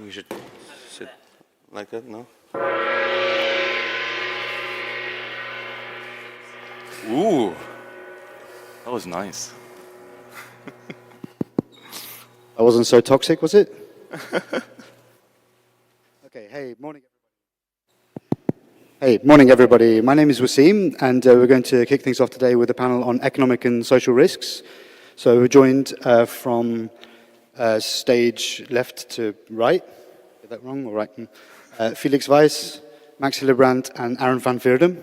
We should sit like that, no? Ooh, that was nice. That wasn't so toxic, was it? Okay, hey, morning everybody. Hey, morning everybody. My name is Wasim, and we're going to kick things off today with a panel on economic and social risks. So we're joined from stage left to right. Is that wrong or right? Felix Weiss, Max Hillebrand, and Aaron van Veerden.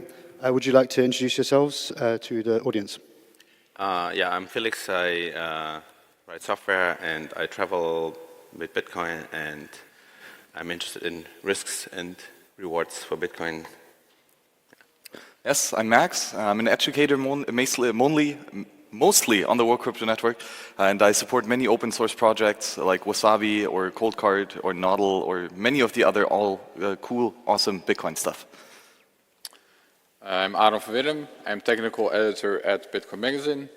Would you like to introduce yourselves to the audience? Yeah, I'm Felix. I write software and I travel with Bitcoin, and I'm interested in risks and rewards for Bitcoin. Yes, I'm Max. I'm an educator mostly on the World Crypto Network, and I support many open source projects like Wasabi or Coldcard or Nodl or many of the other all cool, awesome Bitcoin stuff. I'm Aaron van Veerden. I'm technical editor at Bitcoin Magazine.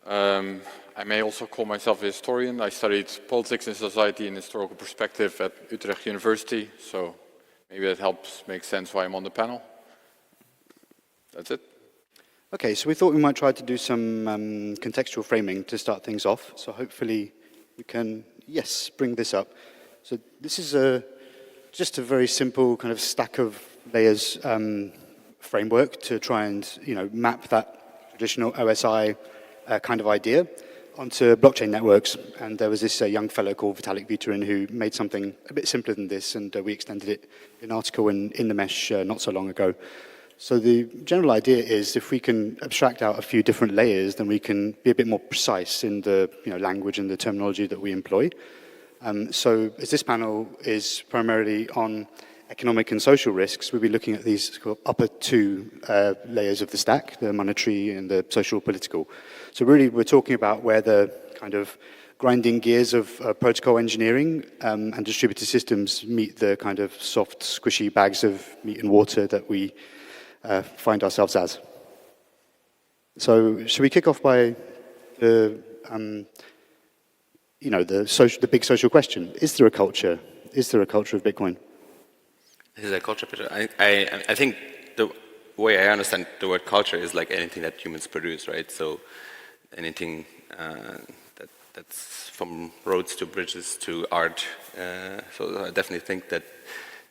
I may also call myself a historian. I studied politics and society in historical perspective at Utrecht University, so maybe that helps make sense why I'm on the panel. That's it. Okay, so we thought we might try to do some contextual framing to start things off. So hopefully we can, yes, bring this up. So this is just a very simple kind of stack of layers framework to try and map that traditional OSI kind of idea onto blockchain networks. And there was this young fellow called Vitalik Buterin who made something a bit simpler than this, and we extended it in an article in the Mesh not so long ago. So the general idea is if we can abstract out a few different layers, then we can be a bit more precise in the language and the terminology that we employ. So as this panel is primarily on economic and social risks, we'll be looking at these upper two layers of the stack, the monetary and the social political. So really we're talking about where the kind of grinding gears of protocol engineering and distributed systems meet the kind of soft, squishy bags of meat and water that we find ourselves as. So should we kick off by the the big social question? Is there a culture? Is there a culture of Bitcoin? Is there a culture? I think the way I understand the word culture is like anything that humans produce, right? So anything that's from roads to bridges to art. So I definitely think that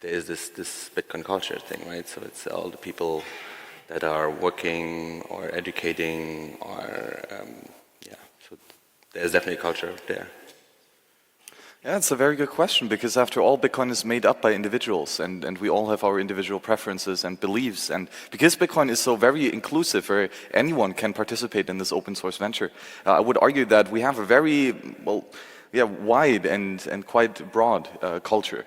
there is this Bitcoin culture thing, right? So it's all the people that are working or educating or, so there's definitely a culture there. Yeah, it's a very good question, because after all, Bitcoin is made up by individuals, and we all have our individual preferences and beliefs. And because Bitcoin is so very inclusive, where anyone can participate in this open source venture, I would argue that we have a very, wide and quite broad culture.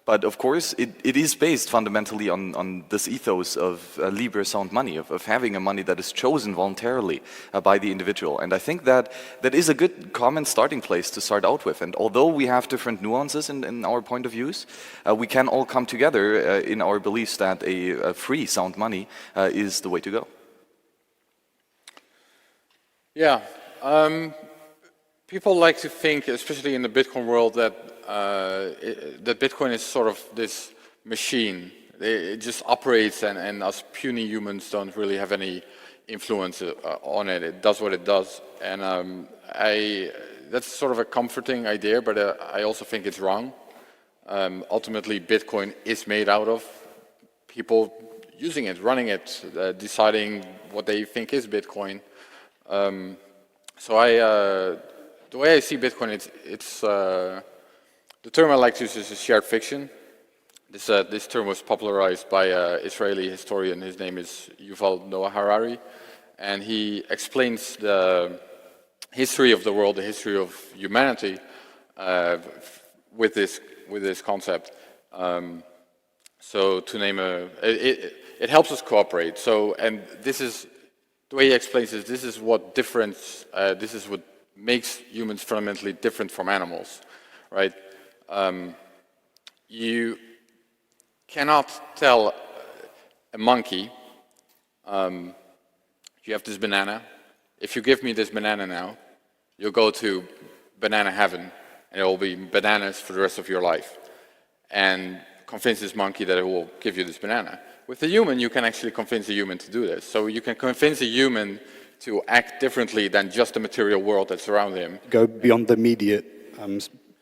But of course, it is based fundamentally on this ethos of libre sound money, of having a money that is chosen voluntarily by the individual. And I think that is a good common starting place to start out with. And although we have different nuances in our point of views, we can all come together in our beliefs that a free sound money is the way to go. Yeah. People like to think, especially in the Bitcoin world, that Bitcoin is sort of this machine. It just operates, and us puny humans don't really have any influence on it. It does what it does, and that's sort of a comforting idea, but I also think it's wrong. Ultimately, Bitcoin is made out of people using it, running it, deciding what they think is Bitcoin. The way I see Bitcoin, it's the term I like to use is shared fiction. This term was popularized by an Israeli historian. His name is Yuval Noah Harari, and he explains the history of the world, the history of humanity, with this concept. So to name it helps us cooperate. So, and this is the way he explains this. This is what makes humans fundamentally different from animals, right? You cannot tell a monkey, you have this banana. If you give me this banana now, you'll go to banana heaven and it will be bananas for the rest of your life. And convince this monkey that it will give you this banana. With a human, you can actually convince a human to do this. So you can convince a human to act differently than just the material world that's around him. Go beyond the immediate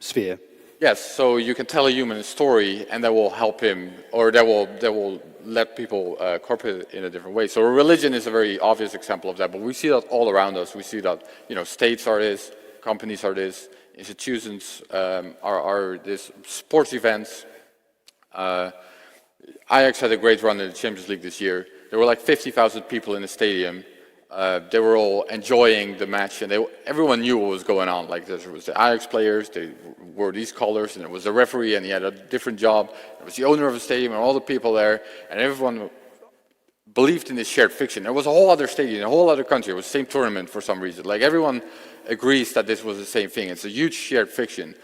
sphere. Yes, so you can tell a human a story, and that will help him, or that will let people cooperate in a different way. So religion is a very obvious example of that, but we see that all around us. We see that, you know, states are this, companies are this, institutions are this, sports events. Ajax had a great run in the Champions League this year. There were like 50,000 people in the stadium. They were all enjoying the match, and everyone knew what was going on. Like there was the Ajax players, they wore these colors, and there was the referee, and he had a different job. There was the owner of the stadium, and all the people there, and everyone believed in this shared fiction. There was a whole other stadium, a whole other country. It was the same tournament for some reason. Like everyone agrees that this was the same thing. It's a huge shared fiction.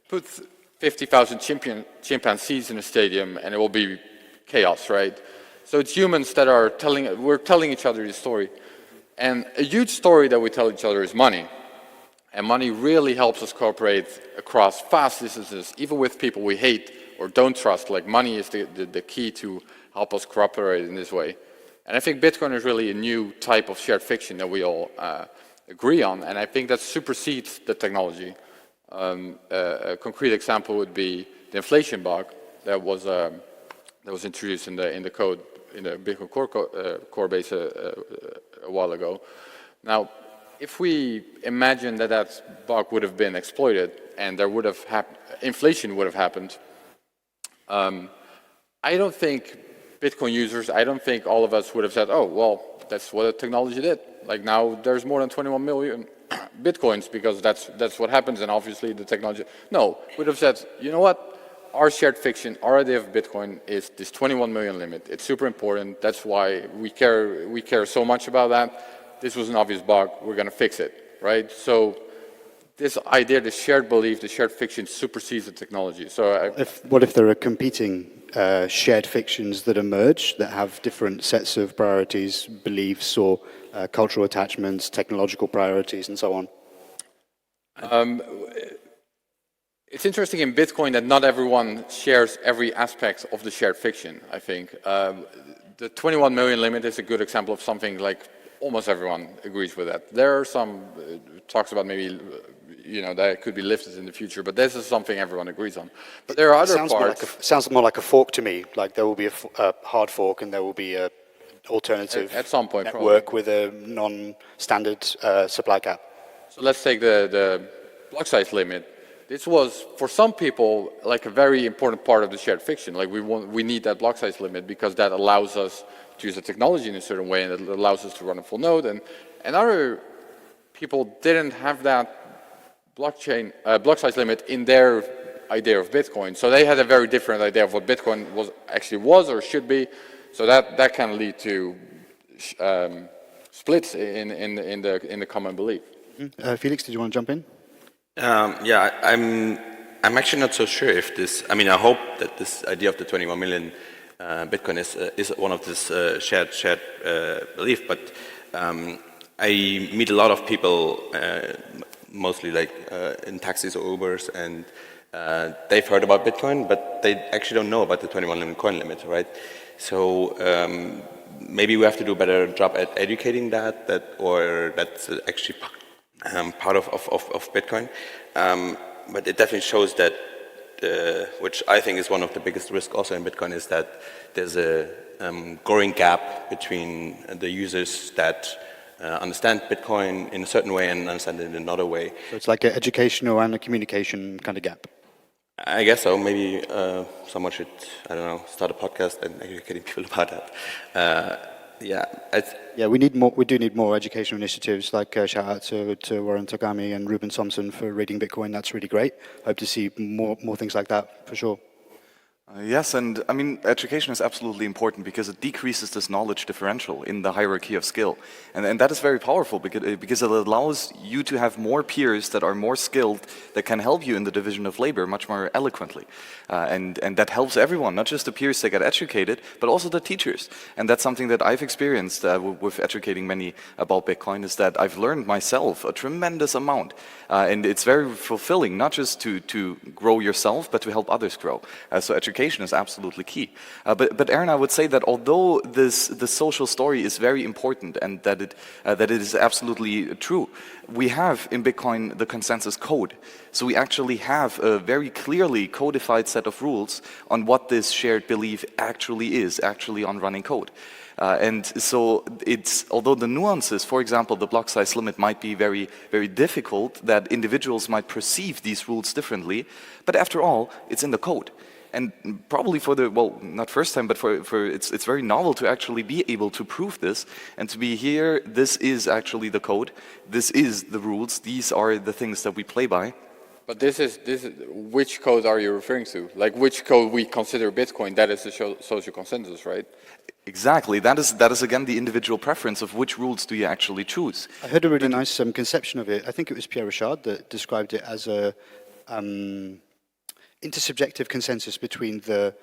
Put 50,000 chimpanzees in a stadium, and it will be chaos, right? So it's humans that are we're telling each other this story. And a huge story that we tell each other is money. And money really helps us cooperate across vast distances, even with people we hate or don't trust. Like money is the key to help us cooperate in this way. And I think Bitcoin is really a new type of shared fiction that we all agree on. And I think that supersedes the technology. A concrete example would be the inflation bug that was introduced in the code, in the Bitcoin core base a while ago. Now, if we imagine that that bug would have been exploited and there would have inflation would have happened, I don't think Bitcoin users, I don't think all of us would have said, oh, well, that's what the technology did. Like now there's more than 21 million Bitcoins because that's what happens, and obviously the technology. No, we'd have said, you know what? Our shared fiction, our idea of Bitcoin is this 21 million limit. It's super important. That's why we care so much about that. This was an obvious bug. We're going to fix it, right? So this idea, the shared belief, the shared fiction supersedes the technology. So what if there are competing shared fictions that emerge that have different sets of priorities, beliefs, or cultural attachments, technological priorities, and so on? It's interesting in Bitcoin that not everyone shares every aspect of the shared fiction, I think. The 21 million limit is a good example of something like almost everyone agrees with that. There are some talks about maybe, you know, that it could be lifted in the future, but this is something everyone agrees on. But there are other parts. Sounds more like a fork to me, like there will be a hard fork and there will be a alternative at some point, network probably. with a non-standard supply cap. So let's take the block size limit. This was, for some people, like a very important part of the shared fiction. Like we need that block size limit because that allows us to use the technology in a certain way, and it allows us to run a full node. And other people didn't have that block size limit in their idea of Bitcoin. So they had a very different idea of what Bitcoin was or should be. So that can lead to splits in the common belief. Felix, did you want to jump in? Yeah, I'm actually not so sure if this. I mean, I hope that this idea of the 21 million Bitcoin is one of this shared belief. But I meet a lot of people, mostly like in taxis or Ubers, and they've heard about Bitcoin, but they actually don't know about the 21 million coin limit, right? So maybe we have to do a better job at educating or that's actually part of Bitcoin. But it definitely shows that, which I think is one of the biggest risks also in Bitcoin, is that there's a growing gap between the users that understand Bitcoin in a certain way and understand it in another way. So it's like an educational and a communication kind of gap. I guess so. Maybe someone should, I don't know, start a podcast and educating people about that. Yeah, we do need more educational initiatives. Like shout out to Warren Tagami and Ruben Thompson for reading Bitcoin. That's really great. Hope to see more things like that for sure. Yes, and I mean, education is absolutely important because it decreases this knowledge differential in the hierarchy of skill. And that is very powerful because it allows you to have more peers that are more skilled, that can help you in the division of labor much more eloquently. And that helps everyone, not just the peers that get educated, but also the teachers. And that's something that I've experienced with educating many about Bitcoin, is that I've learned myself a tremendous amount. And it's very fulfilling, not just to grow yourself, but to help others grow. So education is absolutely key. But Aaron, I would say that although the social story is very important and that it is absolutely true, we have in Bitcoin the consensus code. So we actually have a very clearly codified set of rules on what this shared belief actually is, actually on running code. And so although the nuances, for example, the block size limit might be very, very difficult, that individuals might perceive these rules differently, but after all, it's in the code. And probably not first time, but it's very novel to actually be able to prove this and to be here, this is actually the code, this is the rules, these are the things that we play by. But this is which code are you referring to? Like which code we consider Bitcoin? That is the social consensus, right? Exactly. That is again the individual preference of which rules do you actually choose. I heard a really nice conception of it. I think it was Pierre Richard that described it as a intersubjective consensus between the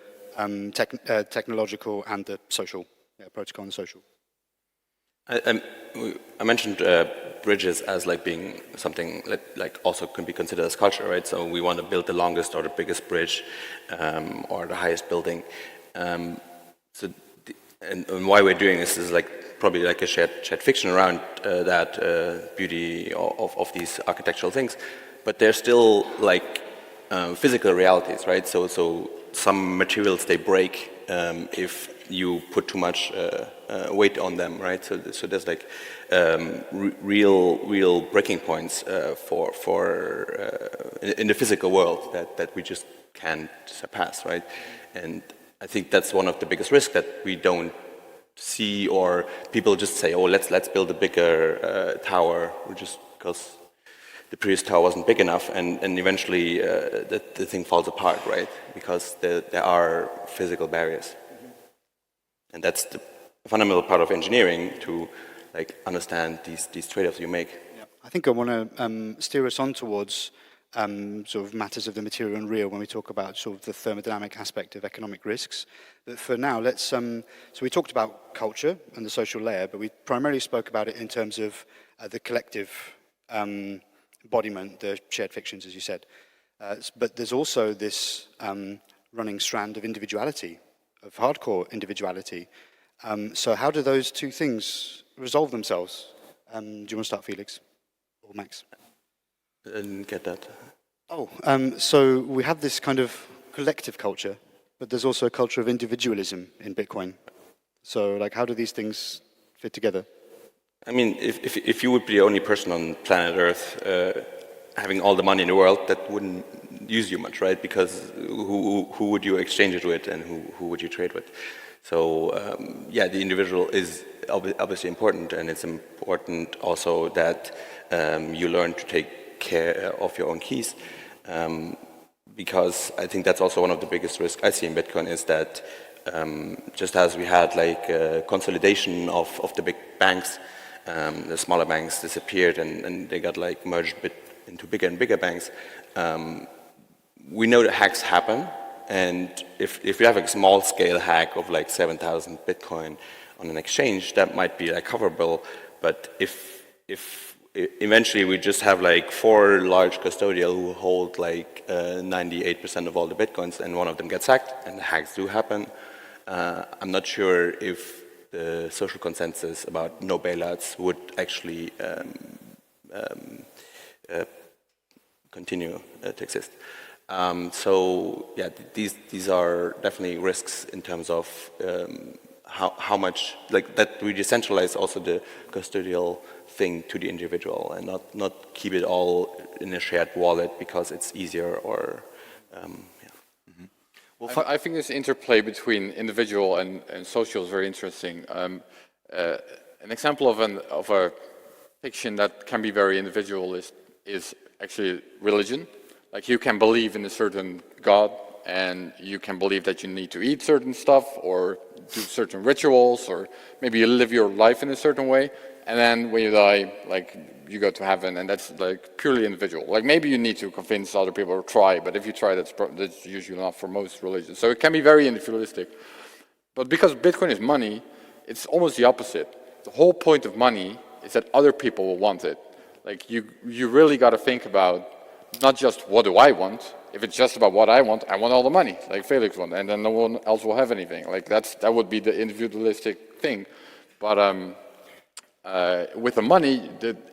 technological and the social, protocol and social. I mentioned bridges as like being something that like also can be considered as culture, right? So we want to build the longest or the biggest bridge or the highest building. And why we're doing this is like probably like a shared fiction around that beauty of these architectural things, but they're still like physical realities, right? So some materials, they break if you put too much weight on them, right? So there's like real breaking points in the physical world that we just can't surpass, right? And I think that's one of the biggest risks that we don't see, or people just say, oh, let's build a bigger tower, just because the previous tower wasn't big enough, and eventually the thing falls apart, right? Because there are physical barriers. And that's the fundamental part of engineering, to like understand these trade-offs you make. Yeah. I think I want to steer us on towards sort of matters of the material and real when we talk about sort of the thermodynamic aspect of economic risks. But for now, so we talked about culture and the social layer, but we primarily spoke about it in terms of the collective embodiment, the shared fictions, as you said. But there's also this running strand of individuality, of hardcore individuality. So how do those two things resolve themselves? Do you want to start, Felix or Max? I didn't get that. Oh, so we have this kind of collective culture, but there's also a culture of individualism in Bitcoin. So, like, how do these things fit together? I mean, if you would be the only person on planet Earth having all the money in the world, that wouldn't use you much, right? Because who would you exchange it with, and who would you trade with? So, yeah, the individual is obviously important, and it's important also that you learn to take care of your own keys, because I think that's also one of the biggest risks I see in Bitcoin, is that just as we had like consolidation of the big banks, the smaller banks disappeared and they got like merged into bigger and bigger banks. We know that hacks happen, and if you have a small scale hack of like 7,000 Bitcoin on an exchange, that might be like coverable. But if eventually we just have like 4 large custodial who hold like 98% of all the Bitcoins, and one of them gets hacked, and the hacks do happen, I'm not sure if the social consensus about no bailouts would actually continue to exist. So yeah, these are definitely risks in terms of how much, like, that we decentralize also the custodial thing to the individual, and not keep it all in a shared wallet because it's easier, or yeah. Mm-hmm. Well, I think this interplay between individual and social is very interesting. An example of a fiction that can be very individual is actually religion. Like, you can believe in a certain God, and you can believe that you need to eat certain stuff or do certain rituals, or maybe you live your life in a certain way, and then when you die, like, you go to heaven, and that's like purely individual. Like, maybe you need to convince other people or try, but if you try, that's usually not for most religions. So it can be very individualistic. But because Bitcoin is money, it's almost the opposite. The whole point of money is that other people will want it. Like, you really got to think about not just what do I want. If it's just about what I want all the money, like Felix wants, and then no one else will have anything. Like, that would be the individualistic thing. But with the money,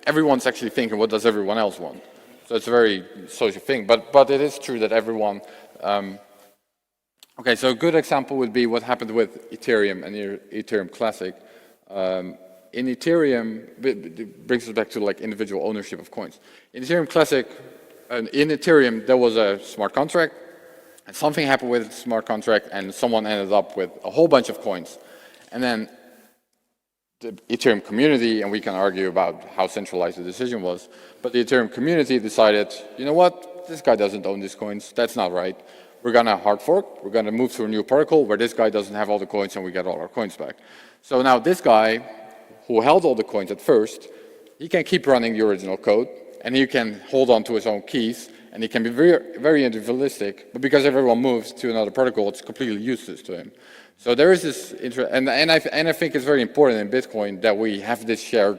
everyone's actually thinking, what does everyone else want? So it's a very social thing. But it is true that everyone. Okay, so a good example would be what happened with Ethereum and Ethereum Classic. In Ethereum, it brings us back to like individual ownership of coins. In Ethereum Classic, in Ethereum, there was a smart contract, and something happened with the smart contract, and someone ended up with a whole bunch of coins. And then the Ethereum community, and we can argue about how centralized the decision was, but the Ethereum community decided, you know what, this guy doesn't own these coins, that's not right. We're going to hard fork, we're going to move to a new protocol where this guy doesn't have all the coins and we get all our coins back. So now this guy, who held all the coins at first, he can keep running the original code, and he can hold on to his own keys, and he can be very, very individualistic, but because everyone moves to another protocol, it's completely useless to him. So there is this and I think it's very important in Bitcoin that we have this shared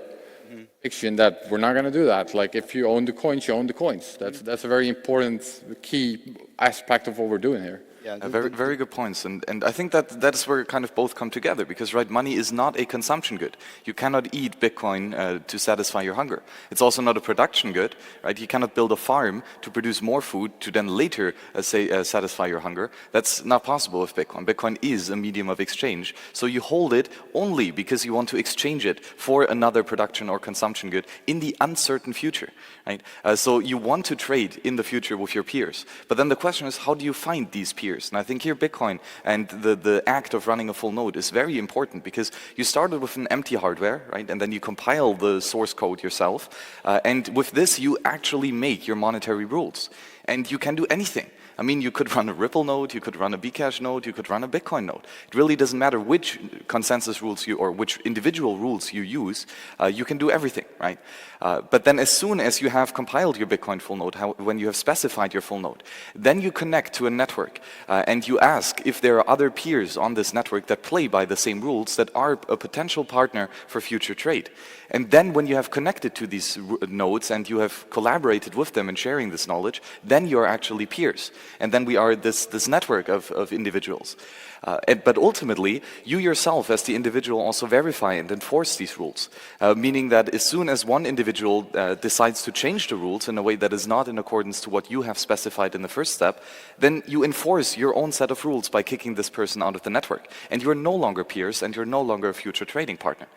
fiction that we're not going to do that. Like, if you own the coins, you own the coins. That's a very important key aspect of what we're doing here. Yeah, Very good points, and I think that is where kind of both come together, because right, money is not a consumption good. You cannot eat Bitcoin to satisfy your hunger. It's also not a production good, right? You cannot build a farm to produce more food to then later satisfy your hunger. That's not possible with Bitcoin. Bitcoin is a medium of exchange, so you hold it only because you want to exchange it for another production or consumption good in the uncertain future, right? So you want to trade in the future with your peers, but then the question is, how do you find these peers? And I think here Bitcoin and the act of running a full node is very important, because you started with an empty hardware, right? And then you compile the source code yourself. And with this, you actually make your monetary rules. And you can do anything. I mean, you could run a Ripple node, you could run a Bcash node, you could run a Bitcoin node. It really doesn't matter which consensus rules or which individual rules you use, you can do everything, right? But then as soon as you have compiled your Bitcoin full node, when you have specified your full node, then you connect to a network and you ask if there are other peers on this network that play by the same rules, that are a potential partner for future trade. And then when you have connected to these nodes and you have collaborated with them in sharing this knowledge, then you're actually peers. And then we are this network of individuals. But ultimately, you yourself as the individual also verify and enforce these rules, meaning that as soon as one individual decides to change the rules in a way that is not in accordance to what you have specified in the first step, then you enforce your own set of rules by kicking this person out of the network. And you're no longer peers, and you're no longer a future trading partner.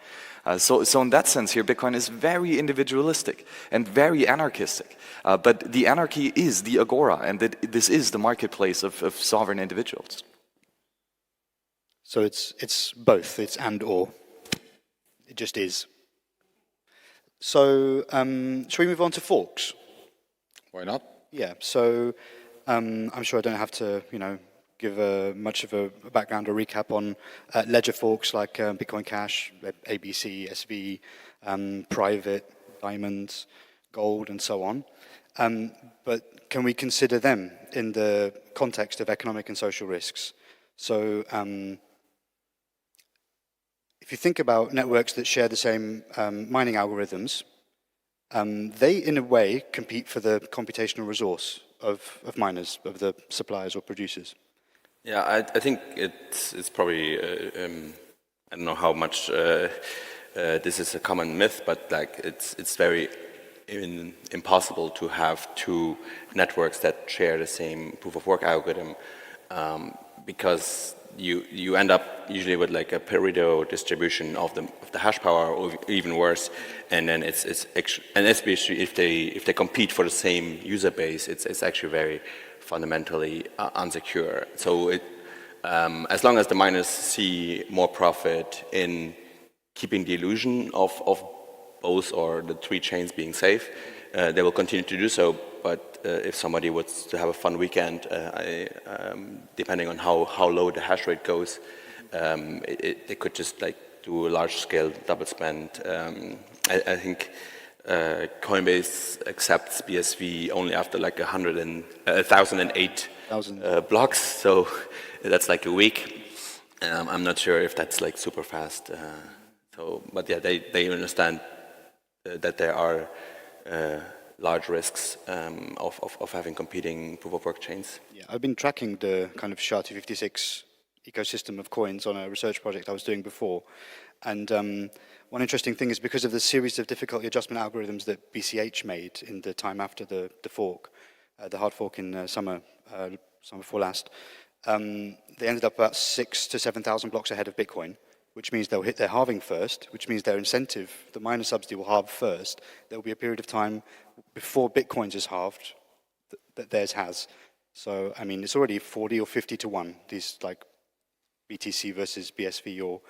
So in that sense here, Bitcoin is very individualistic and very anarchistic. But the anarchy is the agora, and this is the marketplace of sovereign individuals. So it's both, it's and or. It just is. So shall we move on to forks? Why not? Yeah, so I'm sure I don't have to, give much of a background or recap on ledger forks like Bitcoin Cash, ABC, SV, Private, Diamonds, Gold, and so on. But can we consider them in the context of economic and social risks? So if you think about networks that share the same mining algorithms, they in a way compete for the computational resource of miners, of the suppliers or producers. Yeah, I think it's probably I don't know how much this is a common myth, but like it's very impossible to have two networks that share the same proof of work algorithm, because you end up usually with like a Pareto distribution of the hash power, or even worse, and then it's and especially if they compete for the same user base, it's actually very fundamentally unsecure. So as long as the miners see more profit in keeping the illusion of both or the three chains being safe, they will continue to do so. but if somebody was to have a fun weekend, depending on how low the hash rate goes, they could just like do a large scale double spend. I think Coinbase accepts BSV only after like 1,008 blocks, so that's like a week. I'm not sure if that's like super fast. But yeah, they understand that there are large risks of having competing proof of work chains. Yeah, I've been tracking the kind of SHA-256 ecosystem of coins on a research project I was doing before. And one interesting thing is because of the series of difficulty adjustment algorithms that BCH made in the time after the fork, the hard fork in summer before last, they ended up about 6,000 to 7,000 blocks ahead of Bitcoin, which means they'll hit their halving first, which means their incentive, the miner subsidy will halve first. There will be a period of time before Bitcoin's is halved that theirs has. So, I mean, it's already 40 or 50 to 1, these like BTC versus BSV or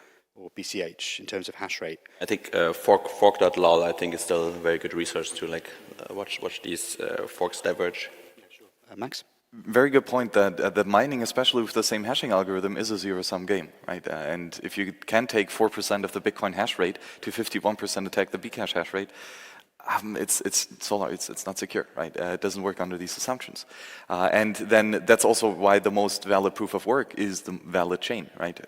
BCH in terms of hash rate. I think fork.lol I think is still very good research to like watch these forks diverge. Yeah, sure. Max? Very good point that mining, especially with the same hashing algorithm, is a zero-sum game, right? And if you can take 4% of the Bitcoin hash rate to 51% attack the Bcash hash rate, it's not secure, right? It doesn't work under these assumptions. And then that's also why the most valid proof of work is the valid chain, right?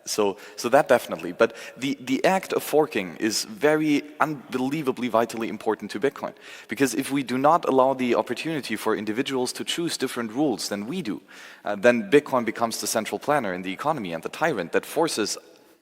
So that definitely. But the act of forking is very unbelievably vitally important to Bitcoin. Because if we do not allow the opportunity for individuals to choose different rules than we do, then Bitcoin becomes the central planner in the economy and the tyrant that forces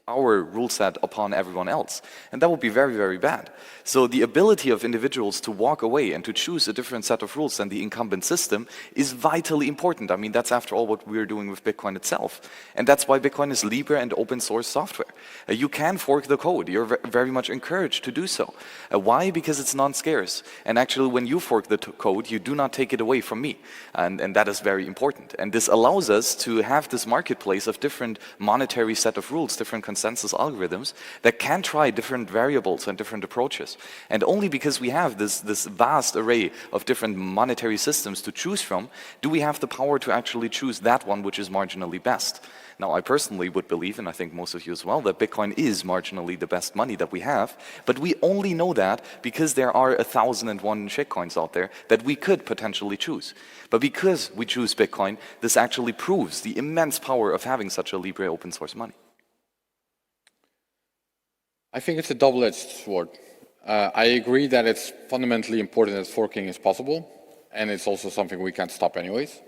our rule set upon everyone else. And that would be very, very bad. So the ability of individuals to walk away and to choose a different set of rules than the incumbent system is vitally important. I mean, that's after all what we're doing with Bitcoin itself. And that's why Bitcoin is Libre and open source software. You can fork the code. You're very much encouraged to do so. Why? Because it's non-scarce. And actually, when you fork the code, you do not take it away from me. And that is very important. And this allows us to have this marketplace of different monetary set of rules, different consensus algorithms that can try different variables and different approaches. And only because we have this vast array of different monetary systems to choose from, do we have the power to actually choose that one which is marginally best. Now, I personally would believe, and I think most of you as well, that Bitcoin is marginally the best money that we have, but we only know that because there are 1,001 shitcoins out there that we could potentially choose. But because we choose Bitcoin, this actually proves the immense power of having such a Libre open source money. I think it's a double-edged sword. I agree that it's fundamentally important that forking is possible, and it's also something we can't stop anyways,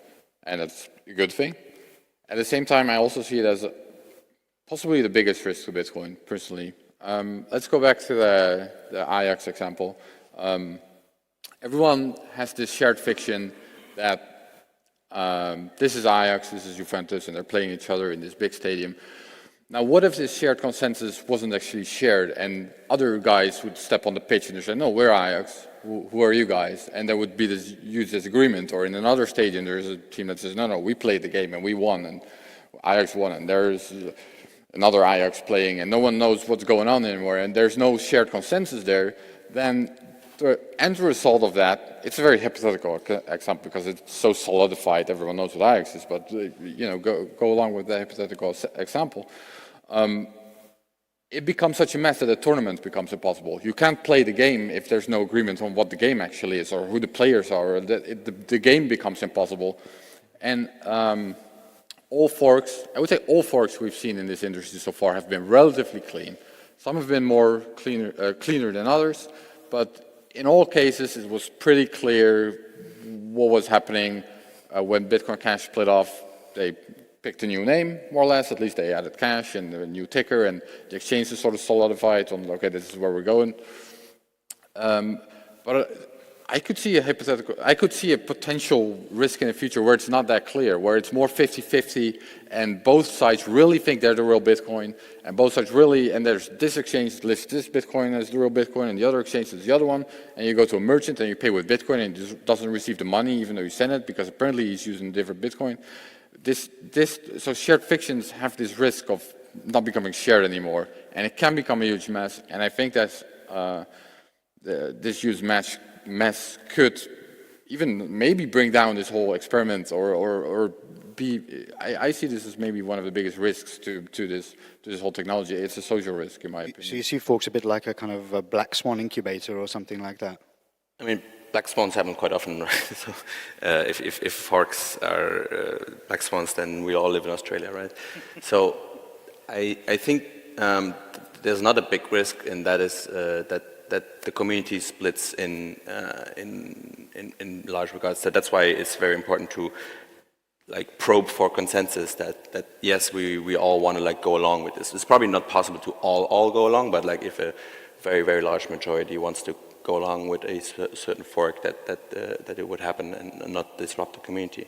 and that's a good thing. At the same time, I also see it as possibly the biggest risk to Bitcoin, personally. Let's go back to the Ajax example. Everyone has this shared fiction that this is Ajax, this is Juventus, and they're playing each other in this big stadium. Now, what if this shared consensus wasn't actually shared and other guys would step on the pitch and they say, no, we're Ajax, who are you guys? And there would be this huge disagreement. Or in another stadium, there's a team that says, no, we played the game and we won, and Ajax won, and there's another Ajax playing and no one knows what's going on anymore, and there's no shared consensus there. Then the end result of that, it's a very hypothetical example because it's so solidified, everyone knows what Ajax is, but go along with the hypothetical example. It becomes such a mess that a tournament becomes impossible. You can't play the game if there's no agreement on what the game actually is or who the players are. The game becomes impossible. And all forks, I would say all forks we've seen in this industry so far have been relatively clean. Some have been more cleaner than others, but in all cases it was pretty clear what was happening. When Bitcoin Cash split off, they picked a new name, more or less. At least they added Cash and a new ticker, and the exchange is sort of solidified on, okay, this is where we're going. But I could see a potential risk in the future where it's not that clear, where it's more 50-50, and both sides really think they're the real Bitcoin, and both sides really, and there's this exchange that lists this Bitcoin as the real Bitcoin, and the other exchange is the other one, and you go to a merchant and you pay with Bitcoin, and he doesn't receive the money even though you send it, because apparently he's using a different Bitcoin. So shared fictions have this risk of not becoming shared anymore, and it can become a huge mess. And I think that this huge mess could even maybe bring down this whole experiment or be, I see this as maybe one of the biggest risks to this whole technology. It's a social risk, in my opinion. So you see forks a bit like a kind of a black swan incubator or something like that? I mean, black swans happen quite often, right? So if forks are black swans, then we all live in Australia, right? So I think there's not a big risk, and that is that the community splits in large regards. So that's why it's very important to like probe for consensus that yes, we all want to like go along with this. It's probably not possible to all go along, but like if a very, very large majority wants to go along with a certain fork, that it would happen and not disrupt the community.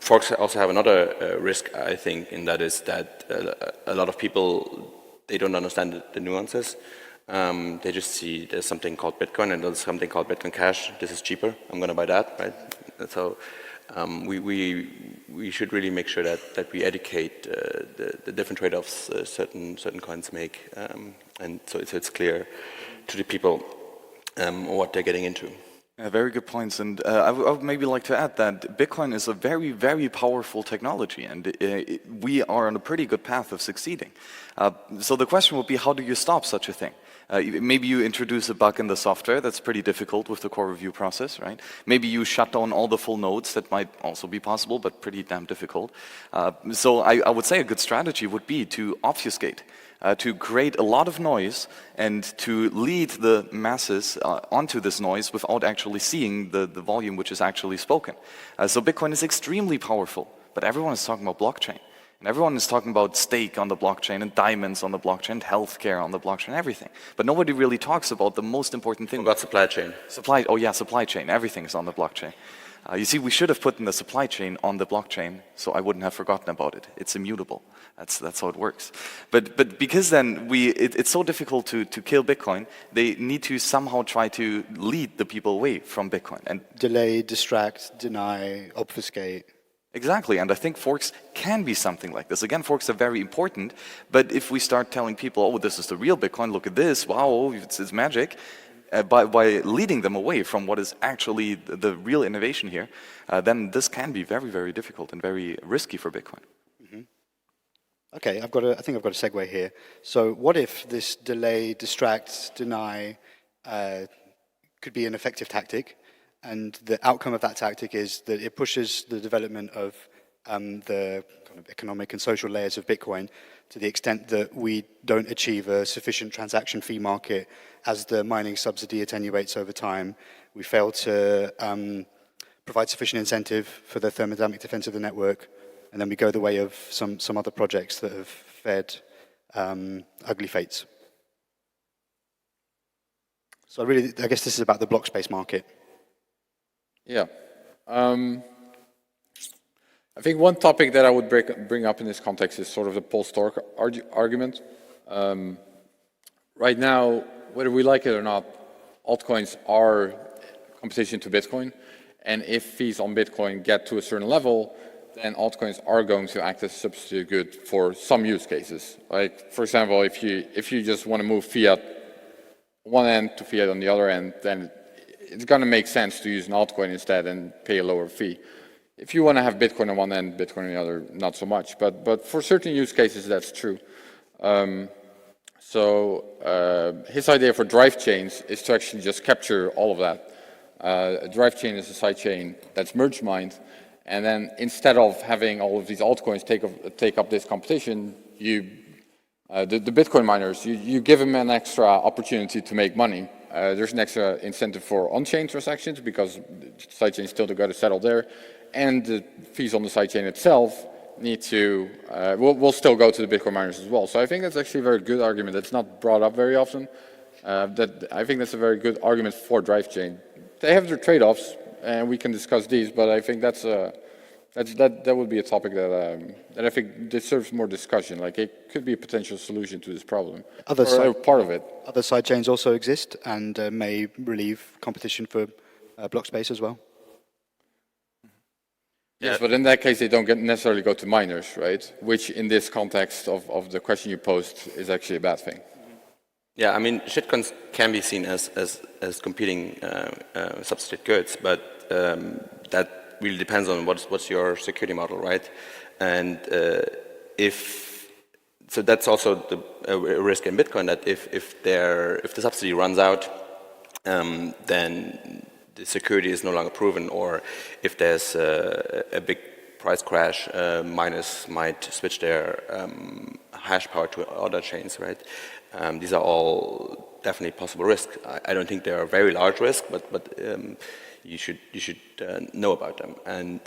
Forks also have another risk, I think, and that is that a lot of people, they don't understand the nuances. They just see there's something called Bitcoin and there's something called Bitcoin Cash. This is cheaper. I'm going to buy that, right? And so we should really make sure that we educate the different trade-offs certain coins make, and so it's clear to the people what they're getting into. Very good points, and I would maybe like to add that Bitcoin is a very, very powerful technology, and we are on a pretty good path of succeeding. So the question would be, how do you stop such a thing? Maybe you introduce a bug in the software that's pretty difficult with the core review process, right? Maybe you shut down all the full nodes. That might also be possible, but pretty damn difficult. So I would say a good strategy would be to obfuscate, to create a lot of noise and to lead the masses onto this noise without actually seeing the volume which is actually spoken. So Bitcoin is extremely powerful, but everyone is talking about blockchain. And everyone is talking about stake on the blockchain and diamonds on the blockchain and healthcare on the blockchain, everything. But nobody really talks about the most important thing. About supply chain. Supply chain. Everything is on the blockchain. You see, we should have put in the supply chain on the blockchain, so I wouldn't have forgotten about it. It's immutable. That's how it works. But because then it's so difficult to kill Bitcoin, they need to somehow try to lead the people away from Bitcoin and delay, distract, deny, obfuscate. Exactly, and I think forks can be something like this. Again, forks are very important, but if we start telling people, oh, this is the real Bitcoin, look at this, wow, it's magic, by leading them away from what is actually the real innovation here, then this can be very, very difficult and very risky for Bitcoin. Mm-hmm. Okay, I think I've got a segue here. So what if this delay, distract, deny could be an effective tactic? And the outcome of that tactic is that it pushes the development of the kind of economic and social layers of Bitcoin to the extent that we don't achieve a sufficient transaction fee market as the mining subsidy attenuates over time. We fail to provide sufficient incentive for the thermodynamic defense of the network, and then we go the way of some other projects that have fared ugly fates. So I guess this is about the block space market. Yeah. I think one topic that I would bring up in this context is sort of the Paul Stork argument. Right now, whether we like it or not, altcoins are competition to Bitcoin. And if fees on Bitcoin get to a certain level, then altcoins are going to act as a substitute good for some use cases. Like, for example, if you just want to move fiat one end to fiat on the other end, then it's going to make sense to use an altcoin instead and pay a lower fee. If you want to have Bitcoin on one end, Bitcoin on the other, not so much. But for certain use cases, that's true. His idea for drive chains is to actually just capture all of that. A drive chain is a sidechain that's merge mined, and then instead of having all of these altcoins take up this competition, the Bitcoin miners, you give them an extra opportunity to make money. There's an extra incentive for on-chain transactions because the sidechain still got to settle there, and the fees on the sidechain itself need to will still go to the Bitcoin miners as well. So I think that's actually a very good argument. That's not brought up very often. I think that's a very good argument for drive chain. They have their trade-offs, and we can discuss these. But I think that would be a topic that I think deserves more discussion. Like, it could be a potential solution to this problem, or part of it. Other sidechains also exist and may relieve competition for block space as well. Yes, but in that case, they don't necessarily go to miners, right? Which, in this context of the question you posed, is actually a bad thing. Yeah, I mean, shitcoins can be seen as competing substitute goods, but that really depends on what's your security model, right? And if so, that's also a risk in Bitcoin that if the subsidy runs out, then the security is no longer proven, or if there's a big price crash, miners might switch their hash power to other chains, right? These are all definitely possible risks. I don't think they are very large risks, but you should know about them. And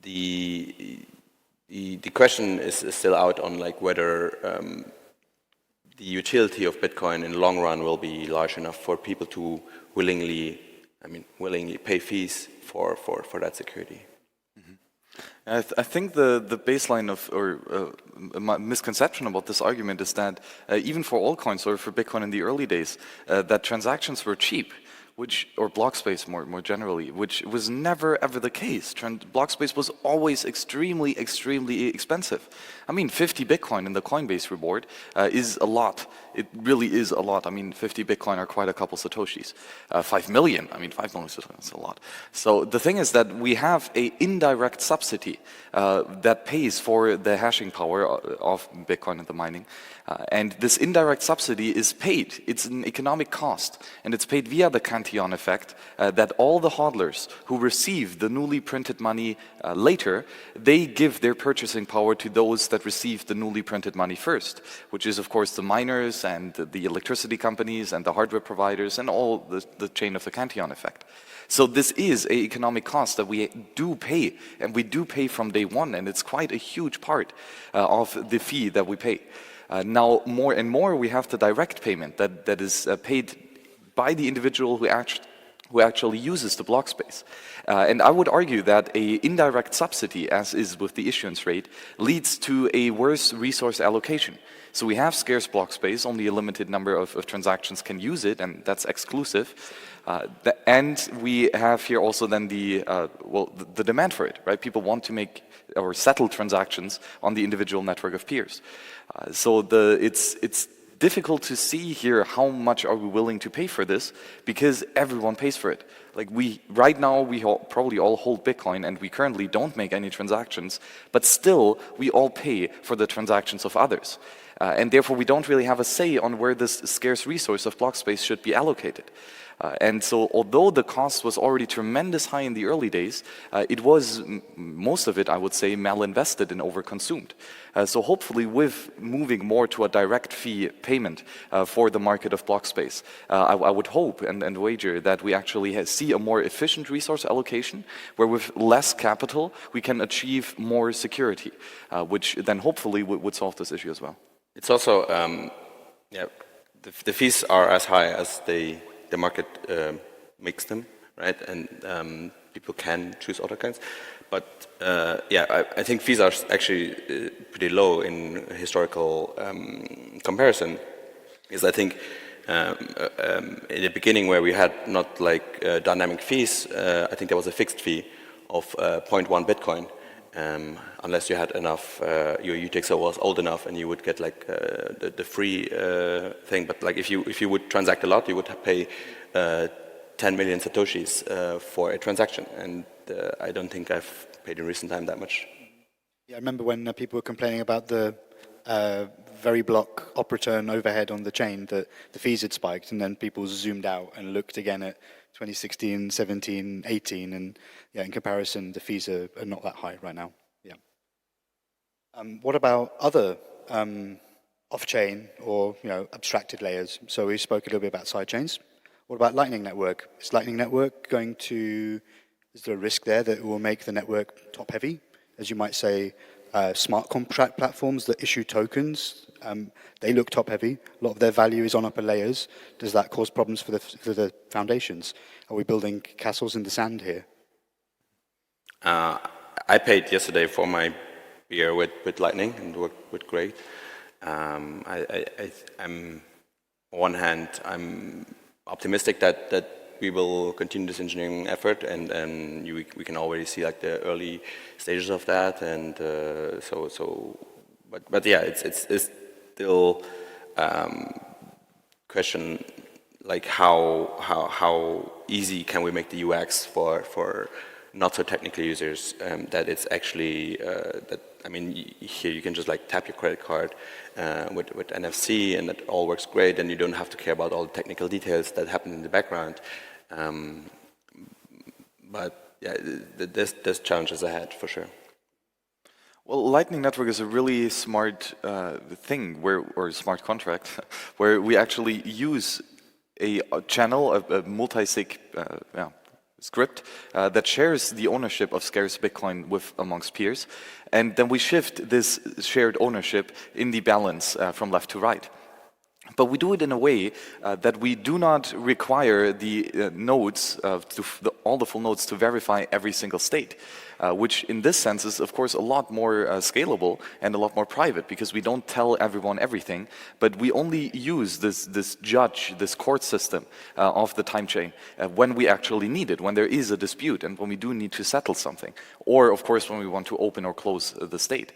the question is still out on like whether the utility of Bitcoin in the long run will be large enough for people to willingly pay fees for that security. I think the baseline of, or misconception about this argument is that even for altcoins or for Bitcoin in the early days, that transactions were cheap, or block space more generally, which was never ever the case. Block space was always extremely expensive. I mean, 50 Bitcoin in the Coinbase reward is a lot. It really is a lot. I mean, 50 Bitcoin are quite a couple Satoshis. 5 million, I mean, 5 million Satoshis is a lot. So the thing is that we have an indirect subsidy that pays for the hashing power of Bitcoin and the mining. And this indirect subsidy is paid. It's an economic cost. And it's paid via the Cantillon effect that all the hodlers who receive the newly printed money later, they give their purchasing power to those that receive the newly printed money first, which is, of course, the miners and the electricity companies and the hardware providers and all the chain of the Cantillon effect. So this is an economic cost that we do pay, and we do pay from day one, and it's quite a huge part of the fee that we pay. Now, more and more, we have the direct payment that is paid by the individual who actually uses the block space. And I would argue that an indirect subsidy, as is with the issuance rate, leads to a worse resource allocation. So we have scarce block space, only a limited number of transactions can use it, and that's exclusive. And we have here also then the demand for it, right? People want to make or settle transactions on the individual network of peers. So it's difficult to see here how much are we willing to pay for this, because everyone pays for it. Like right now we probably all hold Bitcoin and we currently don't make any transactions, but still we all pay for the transactions of others. And therefore we don't really have a say on where this scarce resource of block space should be allocated. And so although the cost was already tremendous high in the early days, it was, most of it, I would say, malinvested and overconsumed. So hopefully with moving more to a direct fee payment for the market of block space, I would hope and wager that we actually see a more efficient resource allocation, where with less capital we can achieve more security, which then hopefully would solve this issue as well. It's also, the fees are as high as the market makes them, right? And people can choose other kinds. But I think fees are actually pretty low in historical comparison. Because I think in the beginning, where we had not like dynamic fees, I think there was a fixed fee of 0.1 Bitcoin. Unless you had enough, your UTXO was old enough, and you would get like the free thing. But like if you would transact a lot, you would pay 10 million satoshis for a transaction, and I don't think I've paid in recent time that much. Yeah, I remember when people were complaining about the very block op return overhead on the chain, that the fees had spiked, and then people zoomed out and looked again at 2016, 17, 18, and yeah, in comparison, the fees are not that high right now. Yeah. What about other off-chain or abstracted layers? So we spoke a little bit about sidechains. What about Lightning Network? Is Lightning Network is there a risk there that it will make the network top-heavy? As you might say, smart contract platforms that issue tokens, they look top-heavy. A lot of their value is on upper layers. Does that cause problems for the foundations? Are we building castles in the sand here? I paid yesterday for my beer with Lightning and worked great. I'm on one hand, I'm optimistic that we will continue this engineering effort, and we can already see like the early stages of that, and but yeah, it's still question like how easy can we make the UX for not so technical users, that it's actually that I mean here you can just like tap your credit card with NFC and it all works great and you don't have to care about all the technical details that happen in the background. But yeah, there's challenges ahead for sure. Well, Lightning Network is a really smart thing, or smart contract, where we actually use a channel, a multi-sig script that shares the ownership of scarce Bitcoin with amongst peers, and then we shift this shared ownership in the balance from left to right. But we do it in a way that we do not require the nodes, all the full nodes, to verify every single state, which in this sense is, of course, a lot more scalable and a lot more private, because we don't tell everyone everything, but we only use this court system of the time chain when we actually need it, when there is a dispute and when we do need to settle something, or, of course, when we want to open or close the state.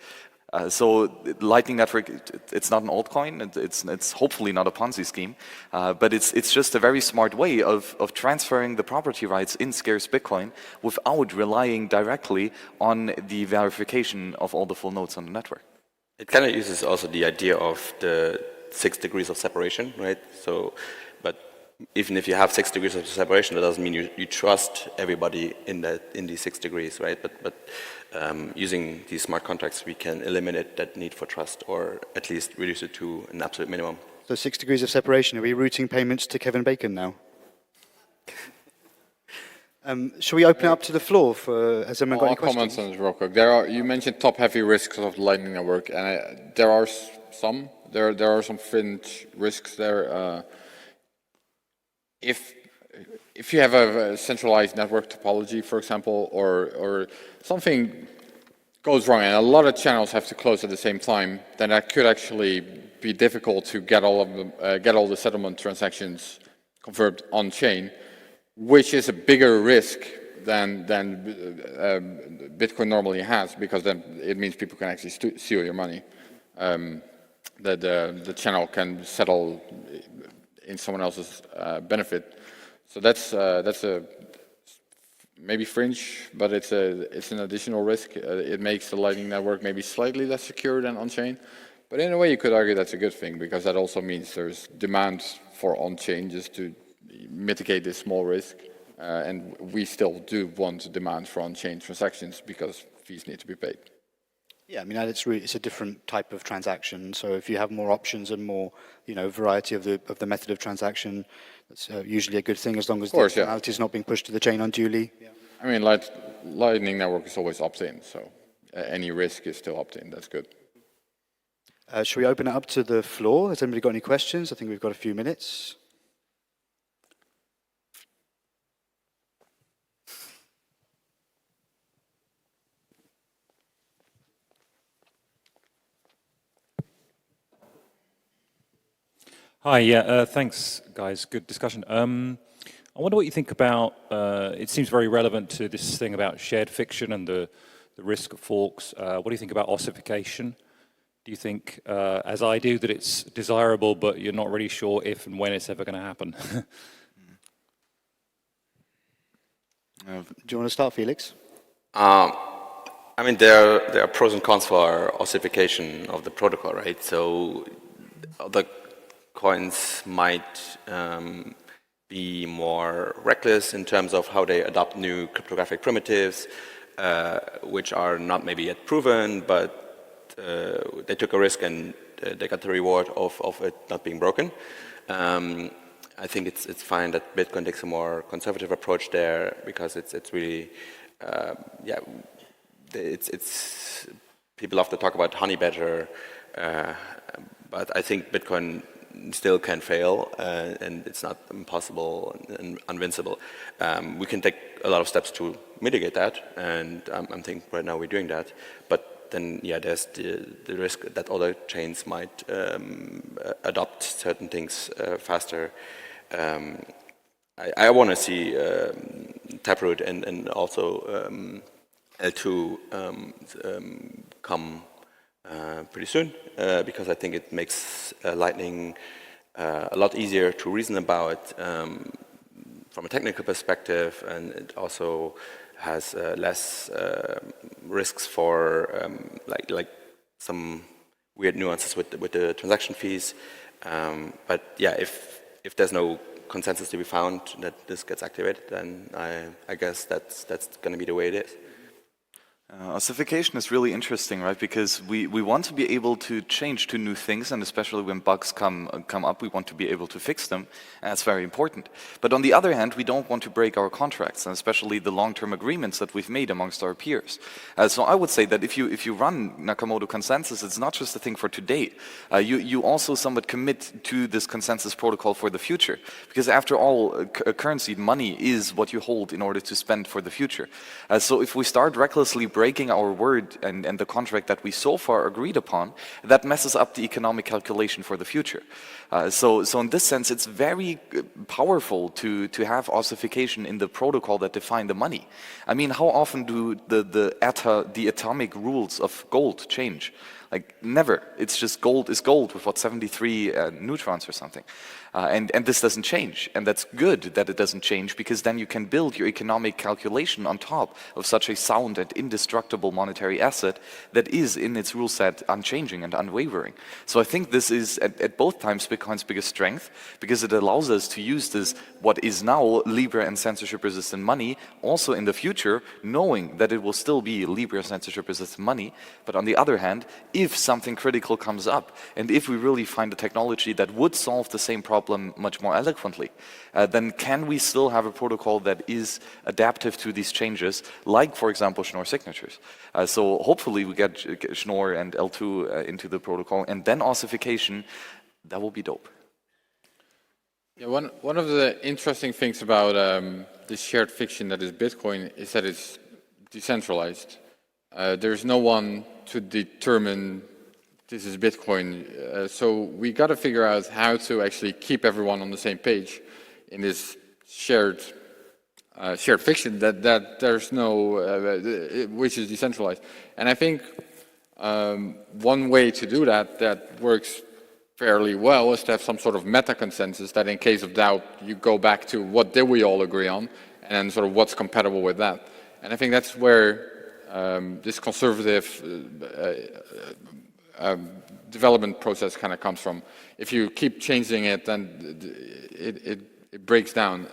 So Lightning Network, it's not an altcoin, it's hopefully not a Ponzi scheme, but it's just a very smart way of transferring the property rights in scarce Bitcoin without relying directly on the verification of all the full nodes on the network. It kind of uses also the idea of the 6 degrees of separation, right? So, but even if you have 6 degrees of separation, that doesn't mean you trust everybody in these 6 degrees, right? But using these smart contracts, we can eliminate that need for trust, or at least reduce it to an absolute minimum. So 6 degrees of separation, are we routing payments to Kevin Bacon now? Shall we open it up to the floor? Has anyone got any questions? Comments on this real quick. You mentioned top-heavy risks of the Lightning Network, and there are some. There are some fringe risks there. If you have a centralized network topology, for example, or something goes wrong and a lot of channels have to close at the same time, then that could actually be difficult to get all the settlement transactions confirmed on chain, which is a bigger risk than Bitcoin normally has, because then it means people can actually steal your money. That the channel can settle in someone else's benefit. So that's a maybe fringe, but it's an additional risk. It makes the Lightning Network maybe slightly less secure than on-chain. But in a way, you could argue that's a good thing, because that also means there's demand for on-chain just to mitigate this small risk. And we still do want demand for on-chain transactions because fees need to be paid. Yeah, I mean, it's a different type of transaction. So if you have more options and more, variety of the method of transaction, that's usually a good thing, as long as the functionality is not being pushed to the chain unduly. Yeah. I mean, Lightning Network is always opt-in, so any risk is still opt-in. That's good. Shall we open it up to the floor? Has anybody got any questions? I think we've got a few minutes. Hi, yeah, thanks, guys. Good discussion. I wonder what you think about, it seems very relevant to this thing about shared fiction and the risk of forks. What do you think about ossification? Do you think, as I do, that it's desirable, but you're not really sure if and when it's ever going to happen? Do you want to start, Felix? I mean, there are pros and cons for ossification of the protocol, right? So the coins might be more reckless in terms of how they adopt new cryptographic primitives, which are not maybe yet proven, but they took a risk and they got the reward of it not being broken. I think it's fine that Bitcoin takes a more conservative approach there, because it's really, it's people often talk about honey badger, but I think Bitcoin still can fail, and it's not impossible and invincible. We can take a lot of steps to mitigate that, and I think right now we're doing that. But then, yeah, there's the risk that other chains might adopt certain things faster. I want to see Taproot and also L2 come pretty soon, because I think it makes Lightning a lot easier to reason about from a technical perspective, and it also has less risks for like some weird nuances with the transaction fees. But yeah, if there's no consensus to be found that this gets activated, then I guess that's going to be the way it is. Ossification is really interesting, right? Because we want to be able to change to new things, and especially when bugs come up, we want to be able to fix them, and that's very important. But on the other hand, we don't want to break our contracts, and especially the long-term agreements that we've made amongst our peers. So I would say that if you run Nakamoto consensus, it's not just a thing for today. You also somewhat commit to this consensus protocol for the future, because after all, currency, money, is what you hold in order to spend for the future. So if we start recklessly breaking our word and the contract that we so far agreed upon, that messes up the economic calculation for the future. So in this sense, it's very powerful to have ossification in the protocol that define the money. I mean, how often do the atomic rules of gold change? Like, never. It's just gold is gold with, what, 73 neutrons or something. And this doesn't change. And that's good that it doesn't change, because then you can build your economic calculation on top of such a sound and indestructible monetary asset that is, in its rule set, unchanging and unwavering. So I think this is, at both times, Bitcoin's biggest strength, because it allows us to use this, what is now Libra and censorship-resistant money, also in the future, knowing that it will still be Libra censorship-resistant money. But on the other hand, if something critical comes up, and if we really find a technology that would solve the same problem much more eloquently, then can we still have a protocol that is adaptive to these changes, like, for example, Schnorr signatures? So hopefully we get Schnorr and L2 into the protocol, and then ossification. That will be dope. Yeah, one of the interesting things about this shared fiction that is Bitcoin is that it's decentralized. There's no one to determine this is Bitcoin. So we got to figure out how to actually keep everyone on the same page in this shared fiction that there's no, which is decentralized. And I think one way to do that works fairly well is to have some sort of meta consensus that in case of doubt you go back to what did we all agree on and sort of what's compatible with that. And I think that's where this conservative development process kind of comes from. If you keep changing it, then it breaks down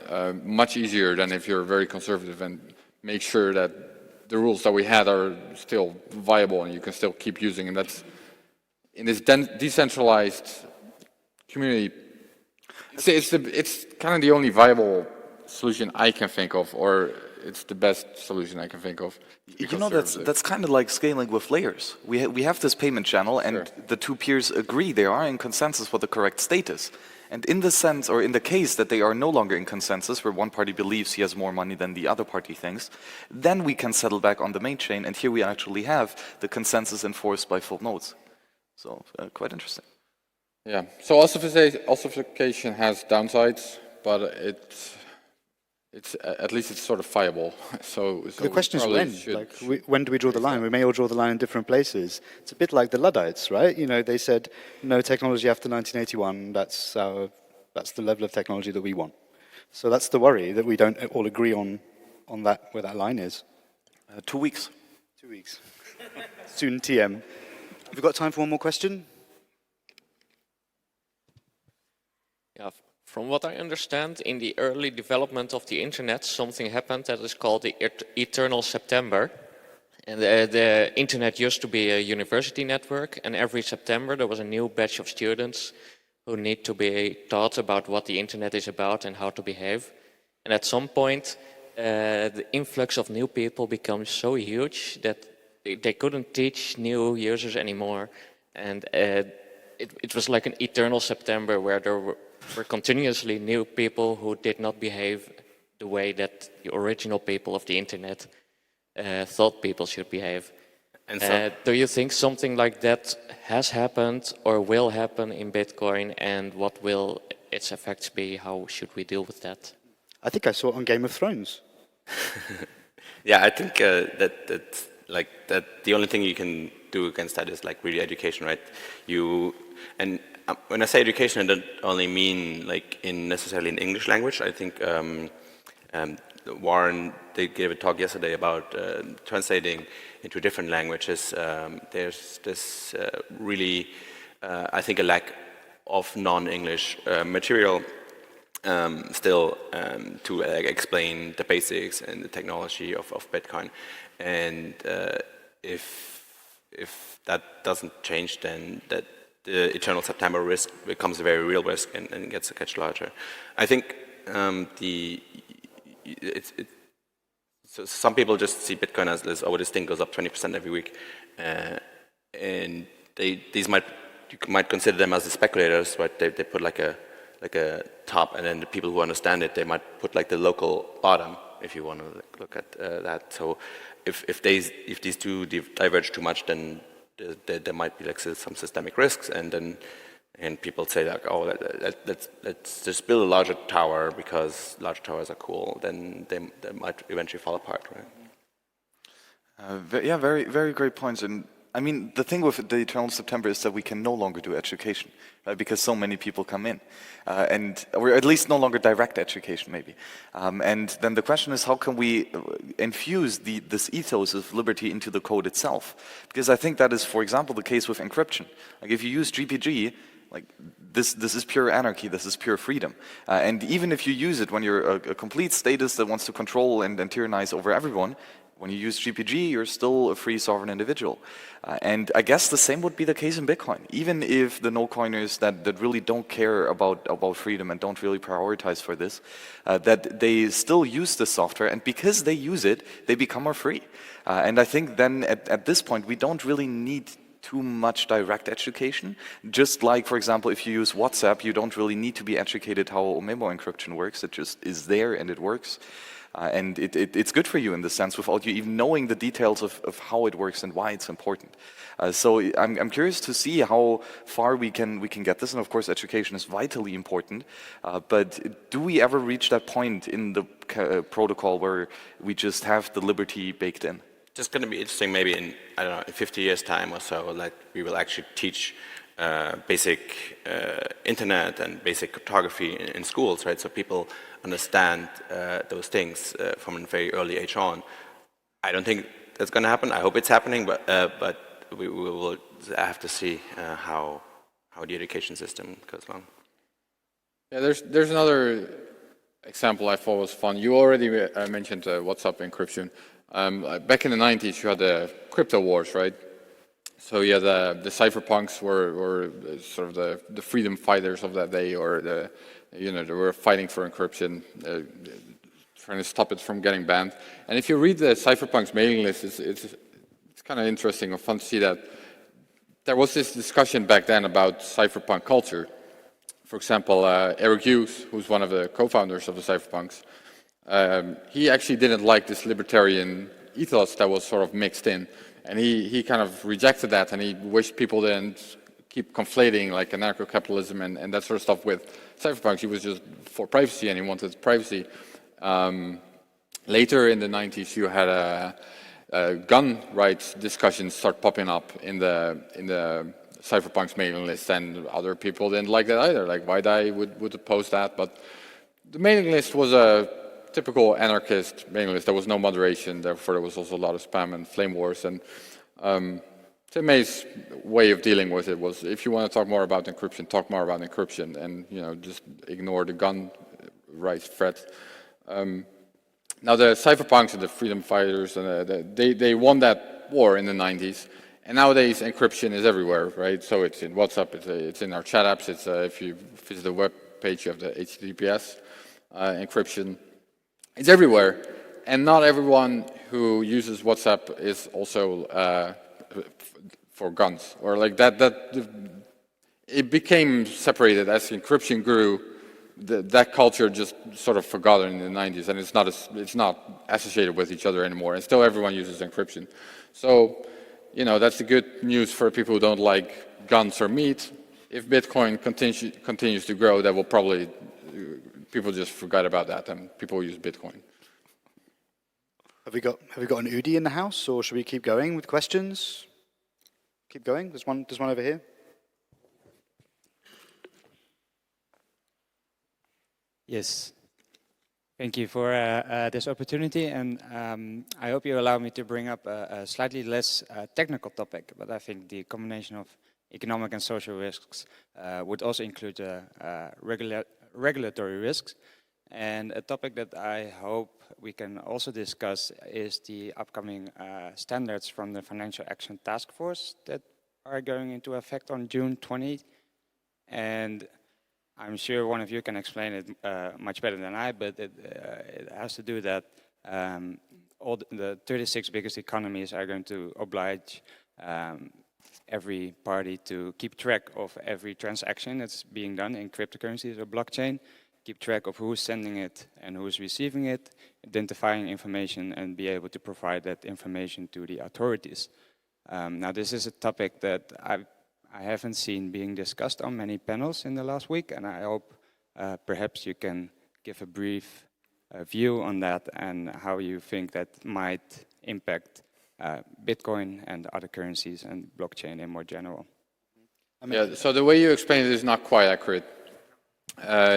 much easier than if you're very conservative and make sure that the rules that we had are still viable and you can still keep using them. That's in this decentralized community. It's kind of the only viable solution I can think of, or it's the best solution I can think of. You know, that's kind of like scaling with layers. We have this payment channel, and Sure. the two peers agree, they are in consensus what the correct state is. And in the sense, or in the case that they are no longer in consensus, where one party believes he has more money than the other party thinks, then we can settle back on the main chain, and here we actually have the consensus enforced by full nodes. So, quite interesting. Yeah, so ossification has downsides, but it's at least it's sort of viable. So The question is probably when. should- When do we draw the line? We may all draw the line in different places. It's a bit like the Luddites, right? You know, they said no technology after 1981. That's the level of technology that we want. So that's the worry, that we don't all agree on that, where that line is. 2 weeks. 2 weeks. Soon TM. Have we got time for one more question? Yeah, from what I understand, in the early development of the internet, something happened that is called the Eternal September. And the internet used to be a university network, and every September there was a new batch of students who need to be taught about what the internet is about and how to behave. And at some point, the influx of new people becomes so huge that they couldn't teach new users anymore. And it was like an eternal September where there were continuously new people who did not behave the way that the original people of the internet thought people should behave. And so, Do you think something like that has happened or will happen in Bitcoin, and what will its effects be? How should we deal with that? I think I saw it on Game of Thrones. yeah, I think that the only thing you can do against that is like really education, right? And when I say education, I don't only mean like necessarily in English language. I think Warren, they gave a talk yesterday about translating into different languages. There's this really, I think, a lack of non-English material still to explain the basics and the technology of Bitcoin. And if that doesn't change, then that the eternal September risk becomes a very real risk and gets larger. I think so some people just see Bitcoin as this, oh, this thing goes up 20% every week, and you might consider them as the speculators, right? They put like a top, and then the people who understand it, they might put like the local bottom, if you want to look at that. So if these two diverge too much, then there might be like some systemic risks, and people say like, oh, let's just build a larger tower because large towers are cool. Then they might eventually fall apart, right? Yeah, very, very great points. And I mean, the thing with the Eternal September is that we can no longer do education, right? Because so many people come in, or at least no longer direct education, maybe. And then the question is, how can we infuse this ethos of liberty into the code itself? Because I think that is, for example, the case with encryption. Like if you use GPG, like this is pure anarchy, this is pure freedom. And even if you use it when you're a complete status that wants to control and tyrannize over everyone, when you use GPG, you're still a free sovereign individual. And I guess the same would be the case in Bitcoin. Even if the no-coiners that really don't care about freedom and don't really prioritize for this, that they still use the software, and because they use it, they become more free. And I think then at this point, we don't really need too much direct education. Just like, for example, if you use WhatsApp, you don't really need to be educated how Omemo encryption works. It just is there and it works. And it's good for you in the sense without you even knowing the details of how it works and why it's important. So I'm curious to see how far we can get this, and of course education is vitally important. But do we ever reach that point in the protocol where we just have the liberty baked in? Just going to be interesting maybe in, I don't know, in 50 years time or so, like we will actually teach basic internet and basic cryptography in schools, right? So people understand those things from a very early age on. I don't think that's going to happen. I hope it's happening, but we will have to see how the education system goes along. Yeah, there's another example I thought was fun. You already mentioned WhatsApp encryption. Back in the 90s, you had the crypto wars, right? So yeah, the cypherpunks were sort of the freedom fighters of that day, or they were fighting for encryption, trying to stop it from getting banned. And if you read the cypherpunks mailing list, it's kind of interesting or fun to see that there was this discussion back then about cypherpunk culture. For example, Eric Hughes, who's one of the co-founders of the cypherpunks, he actually didn't like this libertarian ethos that was sort of mixed in. And he kind of rejected that, and he wished people didn't keep conflating like anarcho-capitalism and that sort of stuff with cypherpunks. He was just for privacy, and he wanted privacy. Later in the 90s, you had gun rights discussions start popping up in the cypherpunks mailing list, and other people didn't like that either. Like Vaidai would oppose that, but the mailing list was a typical anarchist mailing list. There was no moderation, therefore there was also a lot of spam and flame wars. And Tim May's way of dealing with it was, if you want to talk more about encryption, talk more about encryption, and just ignore the gun rights threat. Now the cypherpunks and the freedom fighters, and they won that war in the 90s. And nowadays encryption is everywhere, right? So it's in WhatsApp, it's in our chat apps. It's if you visit the web page, you have the HTTPS encryption. It's everywhere, and not everyone who uses WhatsApp is also for guns, or like that. It became separated as encryption grew. That culture just sort of forgotten in the 90s, and it's not associated with each other anymore. And still, everyone uses encryption. So, that's the good news for people who don't like guns or meat. If Bitcoin continues to grow, that will probably people just forgot about that, and people use Bitcoin. Have we got an Udi in the house, or should we keep going with questions? keep going. There's one over here. Yes. Thank you for this opportunity, and I hope you allow me to bring up a slightly less technical topic, but I think the combination of economic and social risks would also include regulatory risks. And a topic that I hope we can also discuss is the upcoming standards from the Financial Action Task Force that are going into effect on June 20th. And I'm sure one of you can explain it much better than I, but it has to do that all the 36 biggest economies are going to oblige every party to keep track of every transaction that's being done in cryptocurrencies or blockchain, keep track of who's sending it and who's receiving it, identifying information, and be able to provide that information to the authorities. Now, this is a topic that I haven't seen being discussed on many panels in the last week, and I hope perhaps you can give a brief view on that and how you think that might impact Bitcoin and other currencies and blockchain in more general. Yeah, so the way you explain it is not quite accurate.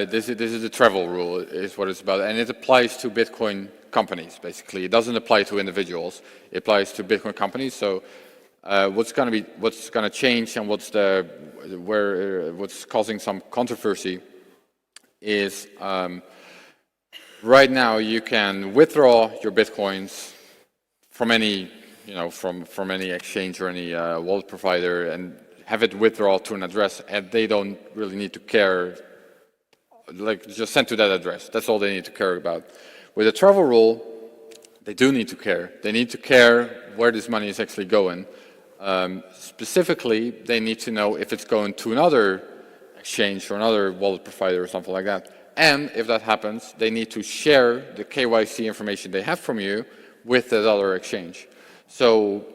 This is the travel rule, is what it's about, and it applies to Bitcoin companies, basically. It doesn't apply to individuals. It applies to Bitcoin companies, so what's going to change and what's causing some controversy is right now you can withdraw your bitcoins from any from any exchange or any wallet provider and have it withdraw to an address, and they don't really need to care, like just send to that address. That's all they need to care about. With the travel rule, they do need to care. They need to care where this money is actually going. Specifically, they need to know if it's going to another exchange or another wallet provider or something like that. And if that happens, they need to share the KYC information they have from you with that other exchange. So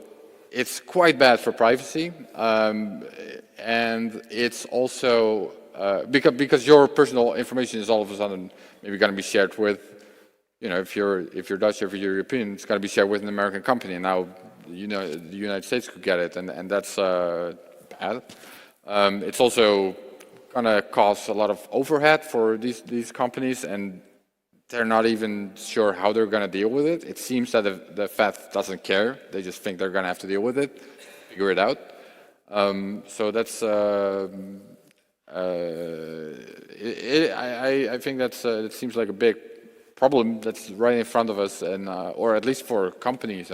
it's quite bad for privacy, and it's also because your personal information is all of a sudden maybe going to be shared with, if you're Dutch or if you're European, it's going to be shared with an American company. And now, the United States could get it, and that's bad. It's also going to cause a lot of overhead for these companies, and they're not even sure how they're going to deal with it. It seems that the Fed doesn't care. They just think they're going to have to deal with it, figure it out. So that's I think it seems like a big problem that's right in front of us, and or at least for companies.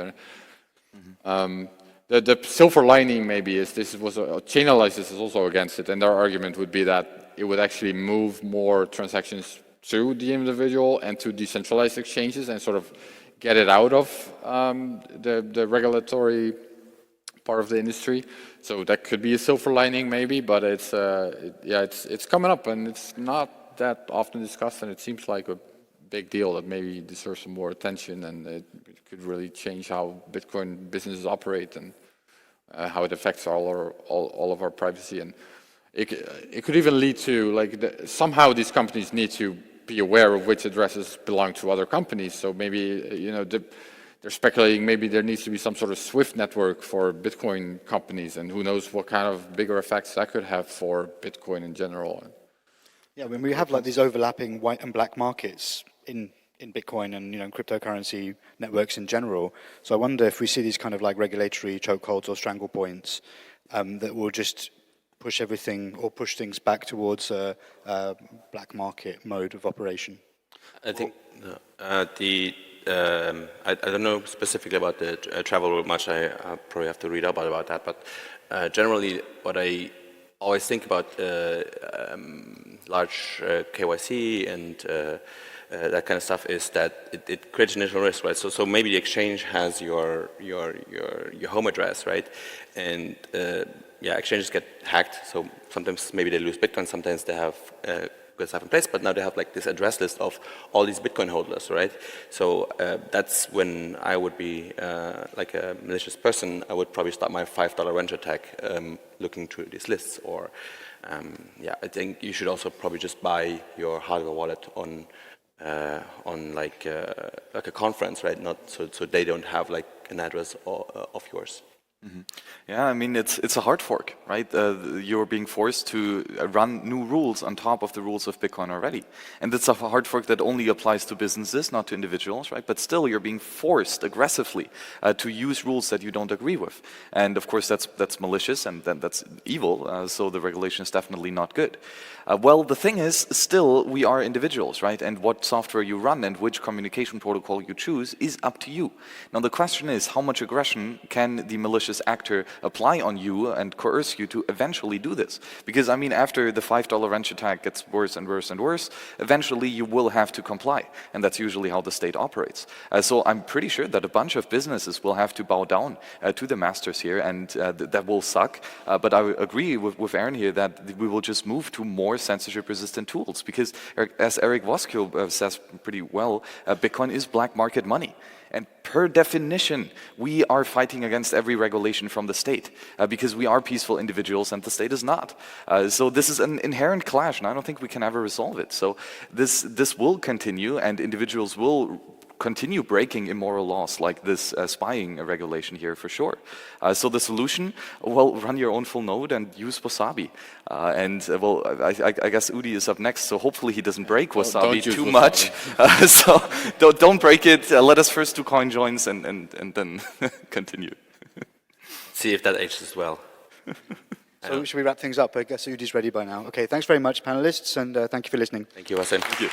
The silver lining maybe is Chainalysis is also against it, and their argument would be that it would actually move more transactions to the individual and to decentralized exchanges and sort of get it out of the regulatory part of the industry. So that could be a silver lining maybe, but it's coming up, and it's not that often discussed, and it seems like a big deal that maybe deserves some more attention, and it could really change how Bitcoin businesses operate and how it affects all of our privacy. And it could even lead to somehow these companies need to be aware of which addresses belong to other companies. So maybe they're speculating maybe there needs to be some sort of SWIFT network for Bitcoin companies, and who knows what kind of bigger effects that could have for Bitcoin in general. Yeah, when we have these overlapping white and black markets in Bitcoin and cryptocurrency networks in general. So I wonder if we see these kind of regulatory chokeholds or strangle points that will just push everything or push things back towards a black market mode of operation. I think I don't know specifically about the travel rule much. I probably have to read up about that. But generally, what I always think about large KYC and that kind of stuff is that it creates initial risk, right? So maybe the exchange has your home address, right? And exchanges get hacked. So sometimes maybe they lose Bitcoin. Sometimes they have good stuff in place, but now they have this address list of all these Bitcoin holders, right? So that's when I would be like a malicious person. I would probably start my $5 rent attack looking through these lists. Or I think you should also probably just buy your hardware wallet on like a conference, right? Not so they don't have an address of yours. Yeah, I mean, it's a hard fork, right? You're being forced to run new rules on top of the rules of Bitcoin already. And it's a hard fork that only applies to businesses, not to individuals, right? But still, you're being forced aggressively to use rules that you don't agree with. And of course, that's malicious and that's evil, so the regulation is definitely not good. Well, the thing is, still, we are individuals, right? And what software you run and which communication protocol you choose is up to you. Now, the question is, how much aggression can the malicious actor apply on you and coerce you to eventually do this? Because, I mean, after the $5 wrench attack gets worse and worse and worse, eventually you will have to comply. And that's usually how the state operates. So I'm pretty sure that a bunch of businesses will have to bow down to the masters here, and that will suck. But I agree with Aaron here that we will just move to more censorship-resistant tools, because as Eric Voskio says pretty well, Bitcoin is black market money. And per definition, we are fighting against every regulation from the state because we are peaceful individuals and the state is not. So this is an inherent clash, and I don't think we can ever resolve it. So this will continue, and individuals will continue breaking immoral laws like this spying regulation here for sure. So the solution, well, run your own full node and use Wasabi. Well, I guess Udi is up next, so hopefully he doesn't break Wasabi too much. So don't break it. Let us first do coin joins and then continue. See if that ages well. So should we wrap things up? I guess Udi's ready by now. Okay, thanks very much, panelists, and thank you for listening. Thank you, Wasim. Thank you.